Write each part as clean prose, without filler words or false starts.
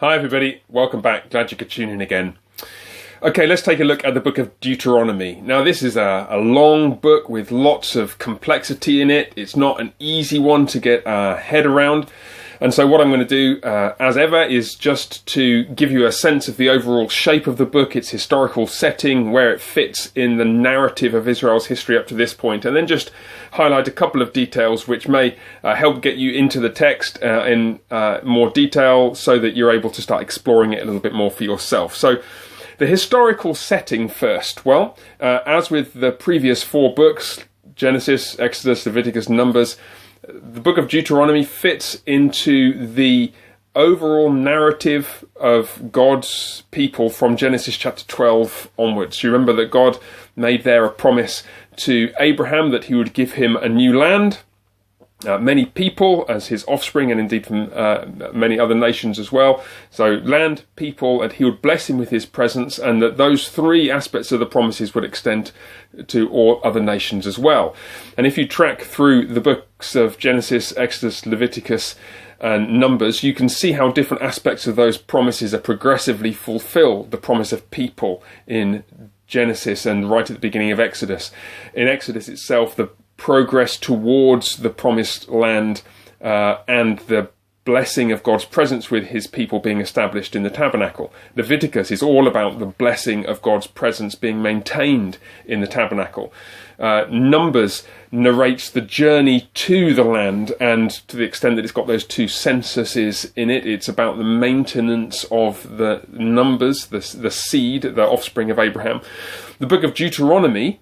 Hi everybody, welcome back. Glad you could tune in again. Okay, let's take a look at the book of Deuteronomy. Now this is a long book with lots of complexity in it. It's not an easy one to get our head around. And so what I'm going to do, as ever, is just to give you a sense of the overall shape of the book, its historical setting, where it fits in the narrative of Israel's history up to this point, and then just highlight a couple of details which may help get you into the text in more detail so that you're able to start exploring it a little bit more for yourself. So the historical setting first. Well, as with the previous four books, Genesis, Exodus, Leviticus, Numbers, the book of Deuteronomy fits into the overall narrative of God's people from Genesis chapter 12 onwards. You remember that God made there a promise to Abraham that he would give him a new land, many people as his offspring, and indeed from many other nations as well. So land, people, and he would bless him with his presence, and that those three aspects of the promises would extend to all other nations as well. And if you track through the books of Genesis, Exodus, Leviticus, and Numbers, you can see how different aspects of those promises are progressively fulfilled. The promise of people in Genesis and right at the beginning of Exodus. In Exodus itself, the progress towards the promised land and the blessing of God's presence with his people being established in the tabernacle. Leviticus is all about the blessing of God's presence being maintained in the tabernacle. Numbers narrates the journey to the land, and to the extent that it's got those two censuses in it, it's about the maintenance of the numbers, the seed, the offspring of Abraham. The book of Deuteronomy,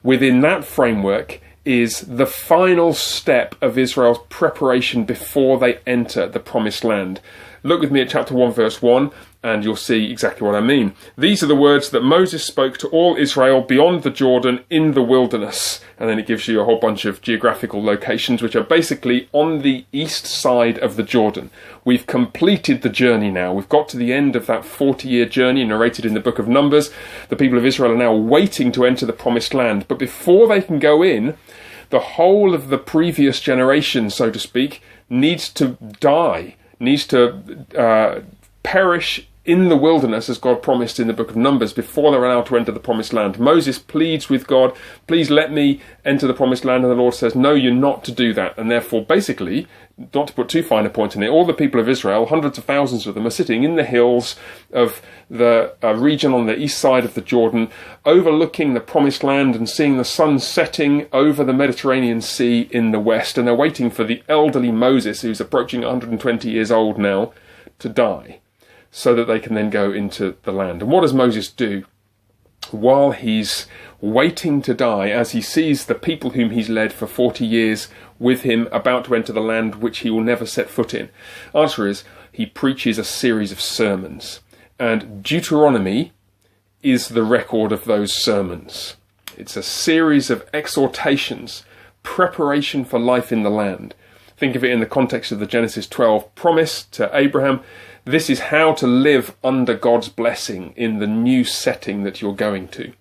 within that framework, is the final step of Israel's preparation before they enter the promised land. Look with me at chapter 1 verse 1 and you'll see exactly what I mean. These are the words that Moses spoke to all Israel beyond the Jordan in the wilderness. And then it gives you a whole bunch of geographical locations which are basically on the east side of the Jordan. We've completed the journey now. We've got to the end of that 40-year journey narrated in the book of Numbers. The people of Israel are now waiting to enter the promised land. But before they can go in, the whole of the previous generation, so to speak, needs to die, needs to perish in the wilderness, as God promised in the book of Numbers, before they're allowed to enter the promised land. Moses pleads with God, please let me enter the promised land, and the Lord says, no, you're not to do that. And therefore, basically, not to put too fine a point in it, all the people of Israel, hundreds of thousands of them, are sitting in the hills of the region on the east side of the Jordan, overlooking the promised land and seeing the sun setting over the Mediterranean Sea in the west, and they're waiting for the elderly Moses, who's approaching 120 years old now, to die, so that they can then go into the land. And what does Moses do while he's waiting to die, as he sees the people whom he's led for 40 years with him about to enter the land which he will never set foot in? Answer is, he preaches a series of sermons. And Deuteronomy is the record of those sermons. It's a series of exhortations, preparation for life in the land. Think of it in the context of the Genesis 12 promise to Abraham. This is how to live under God's blessing in the new setting that you're going to.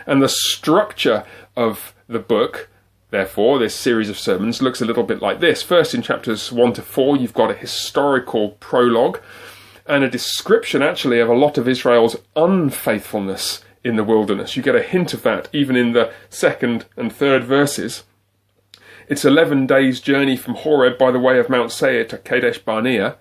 And the structure of the book, therefore, this series of sermons, looks a little bit like this. First, in chapters 1 to 4, you've got a historical prologue and a description, actually, of a lot of Israel's unfaithfulness in the wilderness. You get a hint of that even in the second and third verses. It's 11 days' journey from Horeb by the way of Mount Seir to Kadesh Barnea.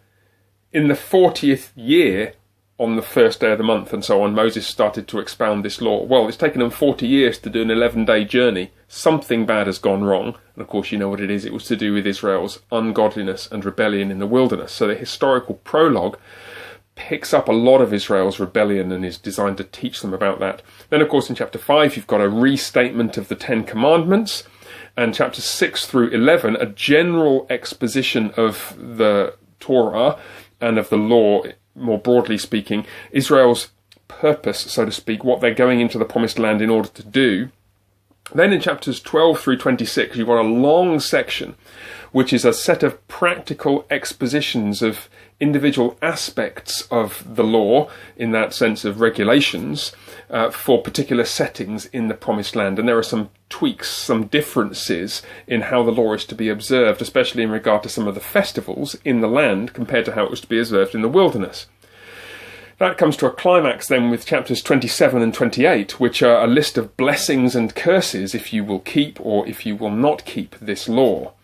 In the 40th year, on the first day of the month and so on, Moses started to expound this law. Well, it's taken them 40 years to do an 11-day journey. Something bad has gone wrong. And of course, you know what it is. It was to do with Israel's ungodliness and rebellion in the wilderness. So the historical prologue picks up a lot of Israel's rebellion and is designed to teach them about that. Then, of course, in chapter 5, you've got a restatement of the Ten Commandments. And chapters 6 through 11, a general exposition of the Torah and of the law, more broadly speaking, Israel's purpose, so to speak, what they're going into the promised land in order to do. Then in chapters 12 through 26, you've got a long section, which is a set of practical expositions of individual aspects of the law, in that sense of regulations, for particular settings in the promised land. And there are some tweaks, some differences in how the law is to be observed, especially in regard to some of the festivals in the land compared to how it was to be observed in the wilderness. That comes to a climax then with chapters 27 and 28, which are a list of blessings and curses if you will keep or if you will not keep this law.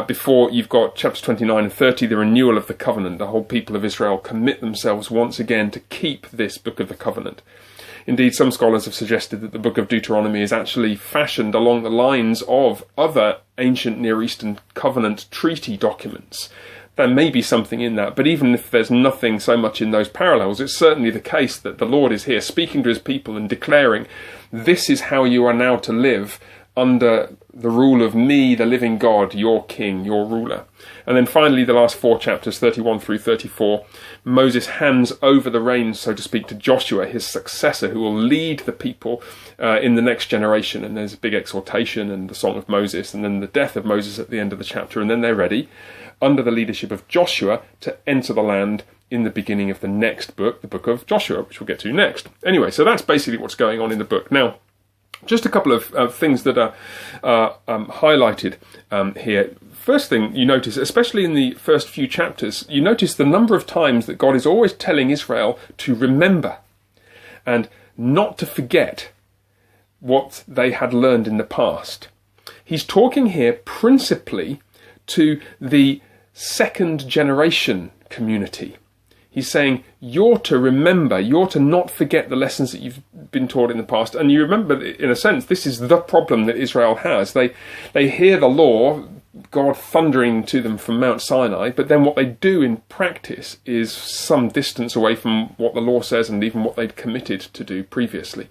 Before you've got chapters 29 and 30, the renewal of the covenant. The whole people of Israel commit themselves once again to keep this book of the covenant. Indeed, some scholars have suggested that the book of Deuteronomy is actually fashioned along the lines of other ancient Near Eastern covenant treaty documents. There may be something in that, but even if there's nothing so much in those parallels, it's certainly the case that the Lord is here speaking to his people and declaring, this is how you are now to live under the rule of me, the living God, your king, your ruler. And then finally, the last 4 chapters, 31 through 34, Moses hands over the reins, so to speak, to Joshua, his successor, who will lead the people in the next generation. And there's a big exhortation and the Song of Moses, and then the death of Moses at the end of the chapter. And then they're ready, under the leadership of Joshua, to enter the land in the beginning of the next book, the book of Joshua, which we'll get to next. Anyway, so that's basically what's going on in the book. Now, just a couple of things that are highlighted here. First thing you notice, especially in the first few chapters, you notice the number of times that God is always telling Israel to remember and not to forget what they had learned in the past. He's talking here principally to the second generation community. He's saying, you're to remember, you're to not forget the lessons that you've been taught in the past. And you remember, in a sense, this is the problem that Israel has. They hear the law, God thundering to them from Mount Sinai, but then what they do in practice is some distance away from what the law says and even what they'd committed to do previously.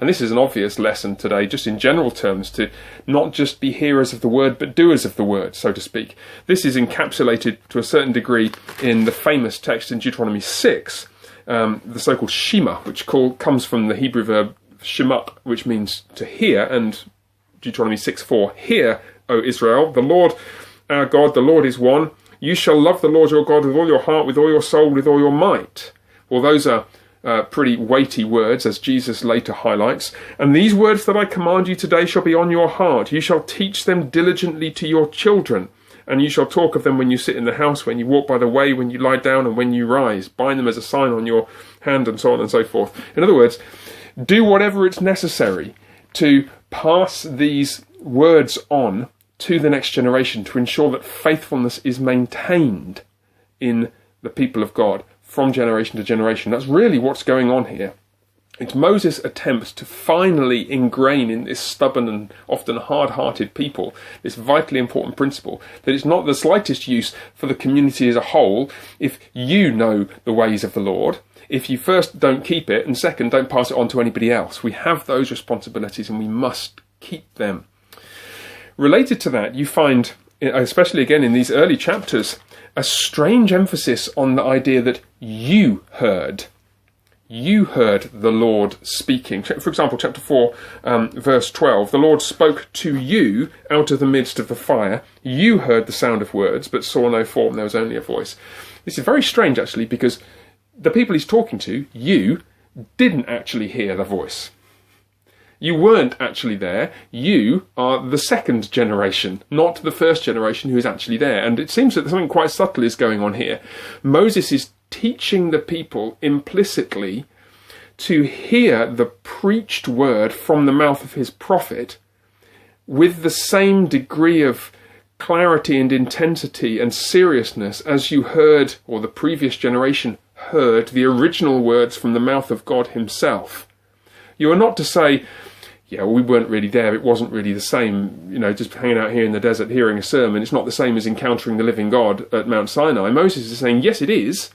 And this is an obvious lesson today, just in general terms, to not just be hearers of the word, but doers of the word, so to speak. This is encapsulated to a certain degree in the famous text in Deuteronomy 6, the so-called Shema, which comes from the Hebrew verb shemut, which means to hear, and Deuteronomy 6:4, hear, O Israel, the Lord our God, the Lord is one. You shall love the Lord your God with all your heart, with all your soul, with all your might. Well, those are pretty weighty words, as Jesus later highlights. And these words that I command you today shall be on your heart. You shall teach them diligently to your children, and you shall talk of them when you sit in the house, when you walk by the way, when you lie down, and when you rise. Bind them as a sign on your hand, and so on and so forth. In other words, do whatever it's necessary to pass these words on to the next generation to ensure that faithfulness is maintained in the people of God from generation to generation. That's really what's going on here. It's Moses' attempt to finally ingrain in this stubborn and often hard-hearted people this vitally important principle that it's not the slightest use for the community as a whole if you know the ways of the Lord, if you first don't keep it, and second, don't pass it on to anybody else. We have those responsibilities and we must keep them. Related to that, you find, especially again in these early chapters, a strange emphasis on the idea that you heard. You heard the Lord speaking. For example, chapter 4, verse 12, the Lord spoke to you out of the midst of the fire. You heard the sound of words, but saw no form. There was only a voice. This is very strange, actually, because the people he's talking to, you, didn't actually hear the voice. You weren't actually there. You are the second generation, not the first generation who is actually there. And it seems that something quite subtle is going on here. Moses is teaching the people implicitly to hear the preached word from the mouth of his prophet with the same degree of clarity and intensity and seriousness as you heard, or the previous generation heard, the original words from the mouth of God himself. You are not to say, yeah, we weren't really there, it wasn't really the same, just hanging out here in the desert hearing a sermon, it's not the same as encountering the living God at Mount Sinai. Moses is saying, yes, it is.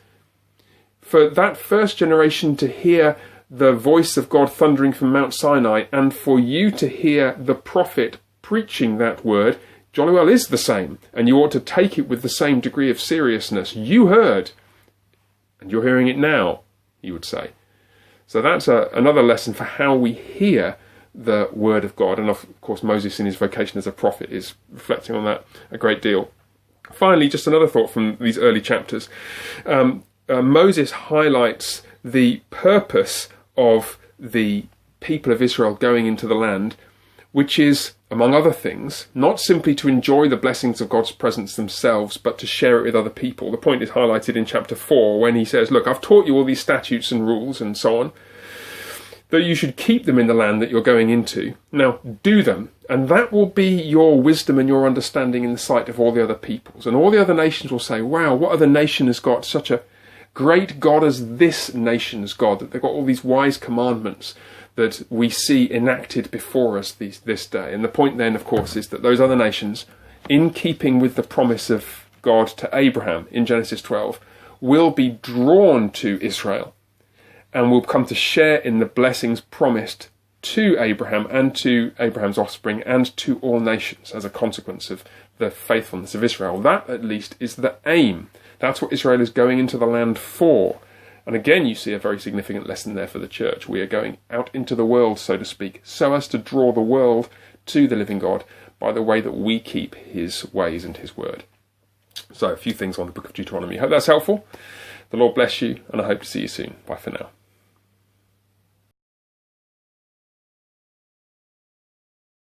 For that first generation to hear the voice of God thundering from Mount Sinai, and for you to hear the prophet preaching that word, jolly well is the same, and you ought to take it with the same degree of seriousness. You heard, and you're hearing it now, he would say. So that's another lesson for how we hear the word of God. And of course, Moses in his vocation as a prophet is reflecting on that a great deal. Finally, just another thought from these early chapters. Moses highlights the purpose of the people of Israel going into the land, which is among other things, not simply to enjoy the blessings of God's presence themselves, but to share it with other people. The point is highlighted in chapter 4 when he says, look, I've taught you all these statutes and rules and so on, that you should keep them in the land that you're going into. Now, do them, and that will be your wisdom and your understanding in the sight of all the other peoples. And all the other nations will say, wow, what other nation has got such a great God as this nation's God, that they've got all these wise commandments that we see enacted before us this day. And the point then, of course, is that those other nations, in keeping with the promise of God to Abraham in Genesis 12, will be drawn to Israel and will come to share in the blessings promised to Abraham and to Abraham's offspring and to all nations as a consequence of the faithfulness of Israel. That, at least, is the aim. That's what Israel is going into the land for. And again, you see a very significant lesson there for the church. We are going out into the world, so to speak, so as to draw the world to the living God by the way that we keep his ways and his word. So a few things on the book of Deuteronomy. I hope that's helpful. The Lord bless you, and I hope to see you soon. Bye for now.